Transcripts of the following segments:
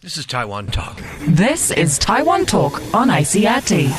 This is Taiwan Talk. This is Taiwan Talk on ICRT.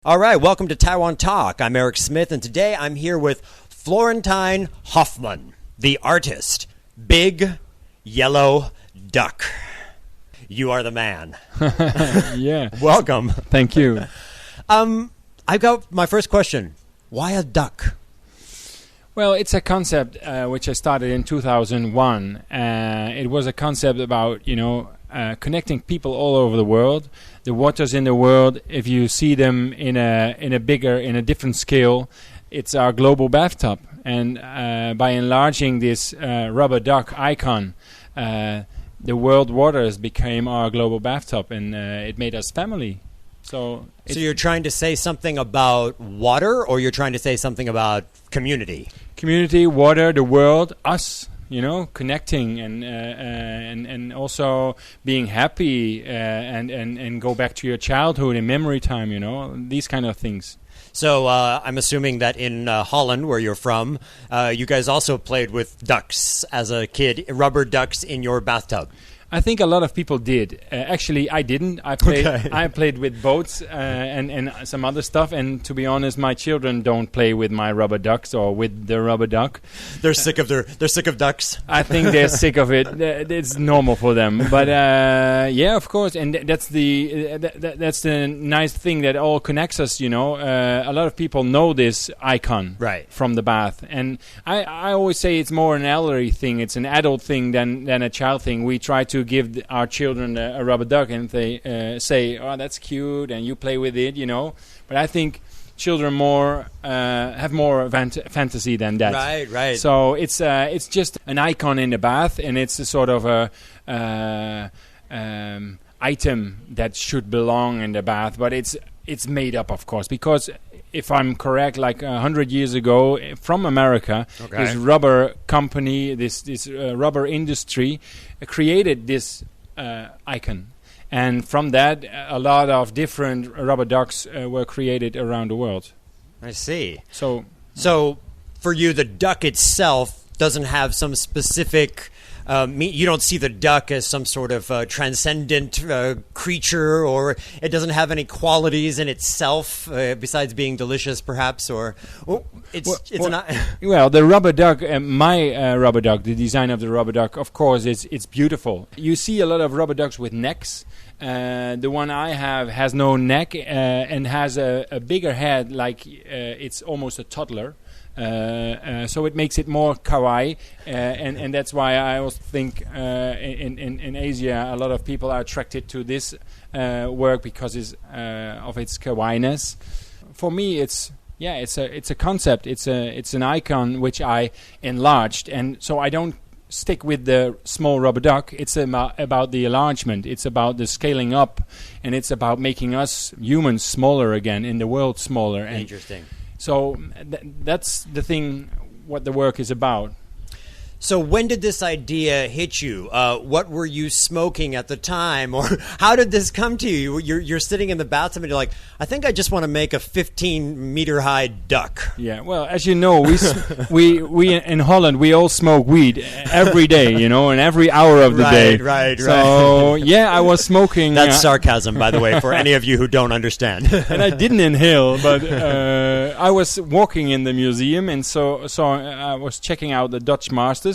All right, welcome to Taiwan Talk. I'm Eric Smith, and today I'm here with Florentine Hoffman, the artist. Big Yellow Duck. You are the man. Yeah. Welcome. Thank you. I got my first question. Why a duck? Well, it's a concept which I started in 2001. It was a concept about, connecting people all over the world. The waters in the world, if you see them in a different scale, it's our global bathtub. And by enlarging this rubber duck icon, the world waters became our global bathtub, and it made us family. So you're trying to say something about water, or you're trying to say something about community? Community, water, the world, us. Connecting and also being happy and go back to your childhood and memory time. These kind of things. So I'm assuming that in Holland, where you're from, you guys also played with ducks as a kid, rubber ducks in your bathtub. I think a lot of people did. Actually, I didn't. I played with boats and some other stuff. And to be honest, my children don't play with my rubber ducks or with the rubber duck. They're sick of ducks. I think they're sick of it. It's normal for them. But yeah, of course. And that's the nice thing that all connects us. A lot of people know this icon from the bath, and I always say it's more an elderly thing. It's an adult thing than a child thing. We try to give our children a rubber duck, and they say, "Oh, that's cute," and you play with it, But I think children have more fantasy than that. Right. So it's just an icon in the bath, and it's a sort of a item that should belong in the bath, but it's made up, of course, because if I'm correct, like 100 years ago, from America, this rubber company, this rubber industry, created this icon. And from that, a lot of different rubber ducks were created around the world. I see. So for you, the duck itself doesn't have some specific... you don't see the duck as some sort of transcendent creature, or it doesn't have any qualities in itself besides being delicious, perhaps, or the rubber duck, my rubber duck, the design of the rubber duck, of course, it's beautiful. You see a lot of rubber ducks with necks. The one I have has no neck and has a bigger head, like it's almost a toddler. So it makes it more kawaii, and that's why I also think in Asia a lot of people are attracted to this work because of its kawaiiness. For me, it's a concept. It's an icon which I enlarged, and so I don't stick with the small rubber duck. It's about the enlargement. It's about the scaling up, and it's about making us humans smaller again, in the world smaller. And interesting. So that's the thing, what the work is about. So when did this idea hit you? What were you smoking at the time? Or how did this come to you? You're sitting in the bathtub and you're like, I think I just want to make a 15-meter-high duck. Yeah, well, as you know, we in Holland, we all smoke weed every day, and every hour of the day. Right. So, yeah, I was smoking... That's sarcasm, by the way, for any of you who don't understand. And I didn't inhale, but I was walking in the museum, and so I was checking out the Dutch masters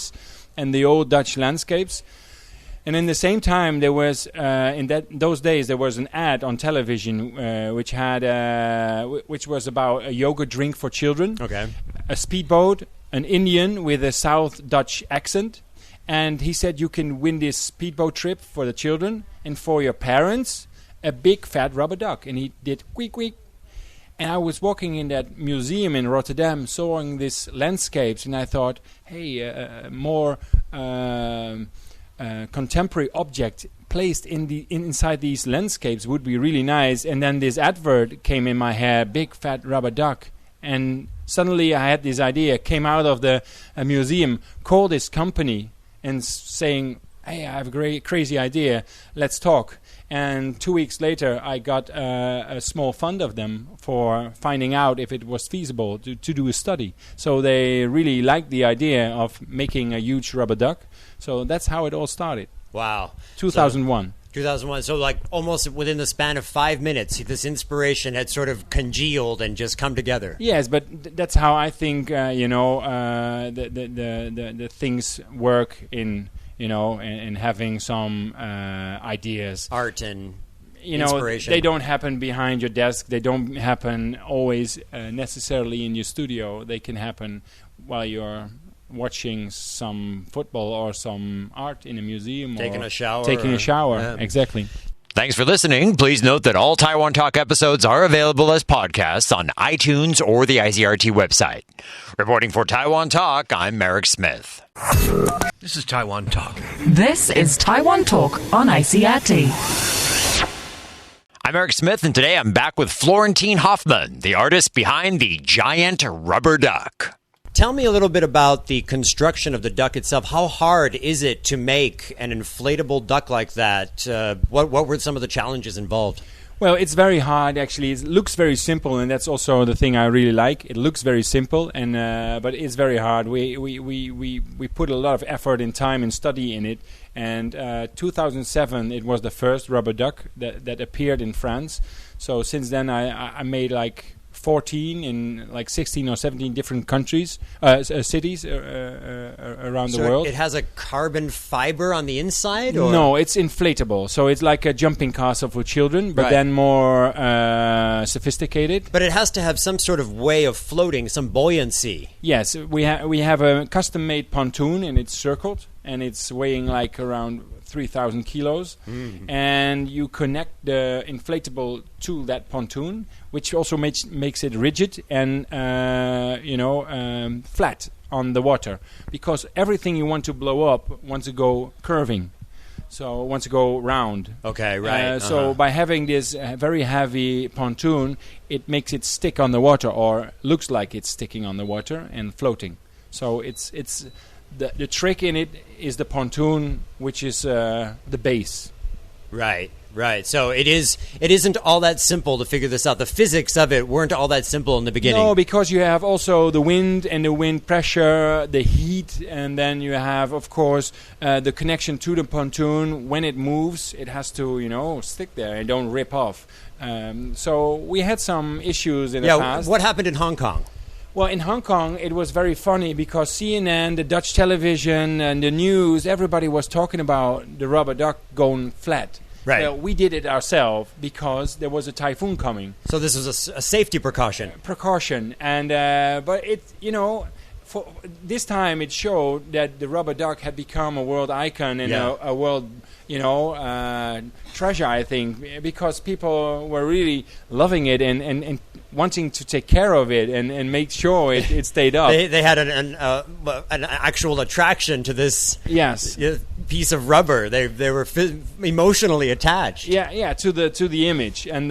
and the old Dutch landscapes, and in the same time there was those days there was an ad on television which was about a yogurt drink for children, a speedboat, an Indian with a South Dutch accent, and he said you can win this speedboat trip for the children, and for your parents a big fat rubber duck, and he did quick. And I was walking in that museum in Rotterdam, sawing these landscapes, and I thought, hey, more contemporary object placed inside these landscapes would be really nice. And then this advert came in my head, big fat rubber duck. And suddenly I had this idea, came out of the museum, called this company and saying, hey, I have a crazy idea, let's talk. And 2 weeks later, I got a small fund of them for finding out if it was feasible to do a study. So they really liked the idea of making a huge rubber duck. So that's how it all started. Wow. 2001. 2001. So like almost within the span of 5 minutes, this inspiration had sort of congealed and just come together. Yes, but that's how I think the things work in in having some ideas. Art and inspiration. They don't happen behind your desk. They don't happen always necessarily in your studio. They can happen while you're watching some football or some art in a museum. Taking a shower. Yeah. Exactly. Thanks for listening. Please note that all Taiwan Talk episodes are available as podcasts on iTunes or the ICRT website. Reporting for Taiwan Talk, I'm Merrick Smith. This is Taiwan Talk. This is Taiwan Talk on ICRT. I'm Eric Smith, and today I'm back with Florentine Hoffman, the artist behind the giant rubber duck. Tell me a little bit about the construction of the duck itself. How hard is it to make an inflatable duck like that? What were some of the challenges involved? Well, it's very hard, actually. It looks very simple, and that's also the thing I really like. It looks very simple, and but it's very hard. We put a lot of effort and time and study in it. And 2007, it was the first rubber duck that appeared in France. So since then, I made like 14 in like 16 or 17 different countries, cities around the world. It has a carbon fiber on the inside? Or? No, it's inflatable. So it's like a jumping castle for children, but then more sophisticated. But it has to have some sort of way of floating, some buoyancy. Yes, we have a custom-made pontoon, and it's circled, and it's weighing like around 3,000 kilos, and you connect the inflatable to that pontoon, which also makes it rigid and flat on the water, because everything you want to blow up wants to go curving, so wants to go round. Okay, right. So by having this very heavy pontoon, it makes it stick on the water, or looks like it's sticking on the water and floating. So it's the trick in it is the pontoon, which is the base. Right. So it isn't all that simple to figure this out. The physics of it weren't all that simple in the beginning. No, because you have also the wind and the wind pressure, the heat, and then you have, of course, the connection to the pontoon. When it moves, it has to, stick there and don't rip off. So we had some issues in the past. What happened in Hong Kong? Well, in Hong Kong, it was very funny because CNN, the Dutch television, and the news, everybody was talking about the rubber duck going flat. Right. Well, we did it ourselves because there was a typhoon coming. So this was a safety precaution. And but it, for this time it showed that the rubber duck had become a world icon and a world, treasure, I think, because people were really loving it and wanting to take care of it and make sure it stayed up. They had an actual attraction to this piece of rubber. They were emotionally attached. Yeah, to the image. And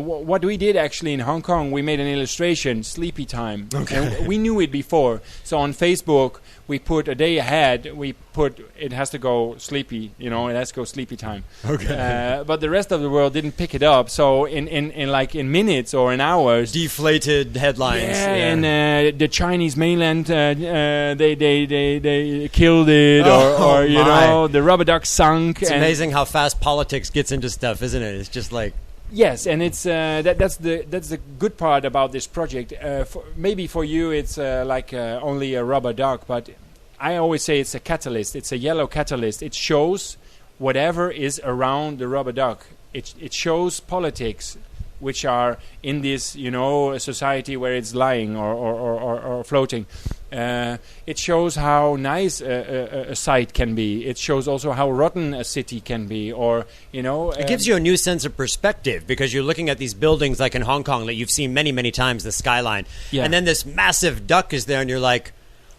what we did actually in Hong Kong, we made an illustration, Sleepy Time. Okay. And we knew it before. So on Facebook, we put a day ahead, we put it has to go sleepy, it has to go sleepy time. Okay. But the rest of the world didn't pick it up. So in minutes or in hours, deflated headlines. And the Chinese mainland they killed it, or the rubber duck sunk. It's amazing how fast politics gets into stuff, isn't it? It's just like. Yes, and it's that's the good part about this project. Maybe for you it's only a rubber duck, but I always say it's a catalyst. It's a yellow catalyst. It shows whatever is around the rubber duck. It shows politics, which are in this society where it's lying or floating. It shows how nice a site can be. It shows also how rotten a city can be, or it gives you a new sense of perspective because you're looking at these buildings like in Hong Kong that you've seen many, many times, the skyline, and then this massive duck is there, and you're like,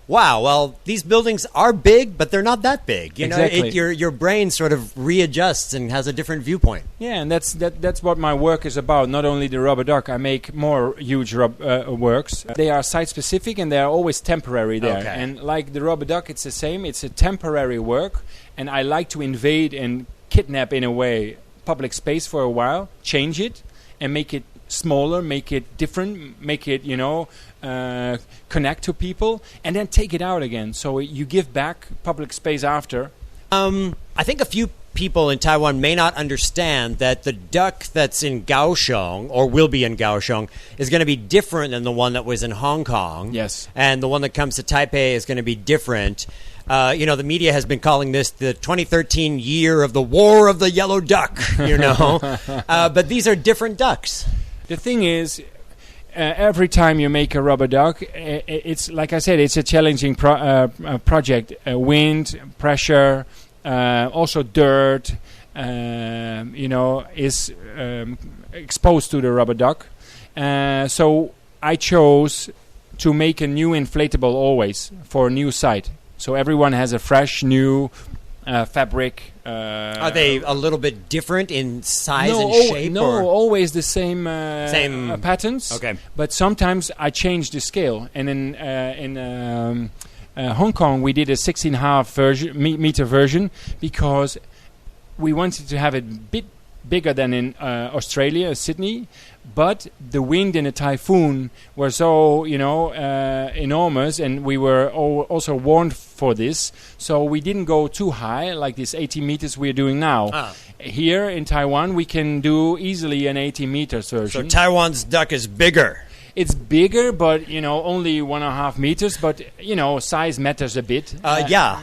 wow, well, these buildings are big, but they're not that big. Exactly. Your brain sort of readjusts and has a different viewpoint. Yeah, and that's what my work is about. Not only the rubber duck, I make more huge works. They are site-specific, and they are always temporary there. Okay. And like the rubber duck, it's the same. It's a temporary work, and I like to invade and kidnap, in a way, public space for a while, change it, and make it smaller, make it different, make it, connect to people, and then take it out again. So you give back public space after. I think a few people in Taiwan may not understand that the duck that's in Kaohsiung, or will be in Kaohsiung, is going to be different than the one that was in Hong Kong. Yes. And the one that comes to Taipei is going to be different. The media has been calling this the 2013 year of the War of the Yellow Duck, but these are different ducks. The thing is, every time you make a rubber duck, it's like I said, it's a challenging project. Wind, pressure, also dirt, is exposed to the rubber duck. So I chose to make a new inflatable always for a new site. So everyone has a fresh, new fabric. Are they a little bit different in size no, and shape? No, always the same patterns. Okay. But sometimes I change the scale. And in Hong Kong, we did a 16.5 meter version because we wanted to have it a bit bigger than in Australia, Sydney. But the wind in a typhoon were so, enormous, and we were also warned for this. So we didn't go too high, like this 80 meters we're doing now. Here in Taiwan, we can do easily an 80 meters version. So Taiwan's duck is bigger. It's bigger, but, only 1.5 meters. But, size matters a bit. Yeah.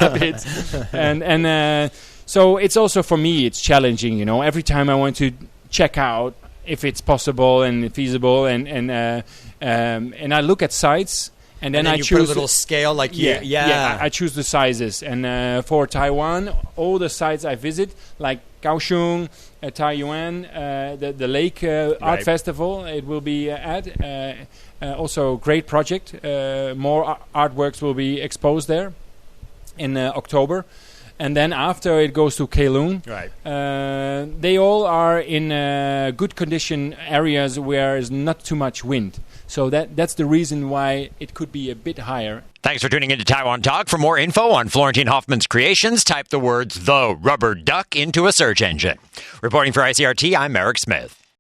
A bit. And so it's also, for me, it's challenging, Every time I want to check out if it's possible and feasible, and I look at sites, and then I you choose put a little scale, like I choose the sizes, and for Taiwan, all the sites I visit, like Kaohsiung, Taiyuan, the Lake Art Festival, it will be also great project. More artworks will be exposed there in October. And then after it goes to Keelung, they all are in good condition areas where there's not too much wind. So that's the reason why it could be a bit higher. Thanks for tuning into Taiwan Talk. For more info on Florentine Hoffman's creations, type the words "The Rubber Duck" into a search engine. Reporting for ICRT, I'm Eric Smith.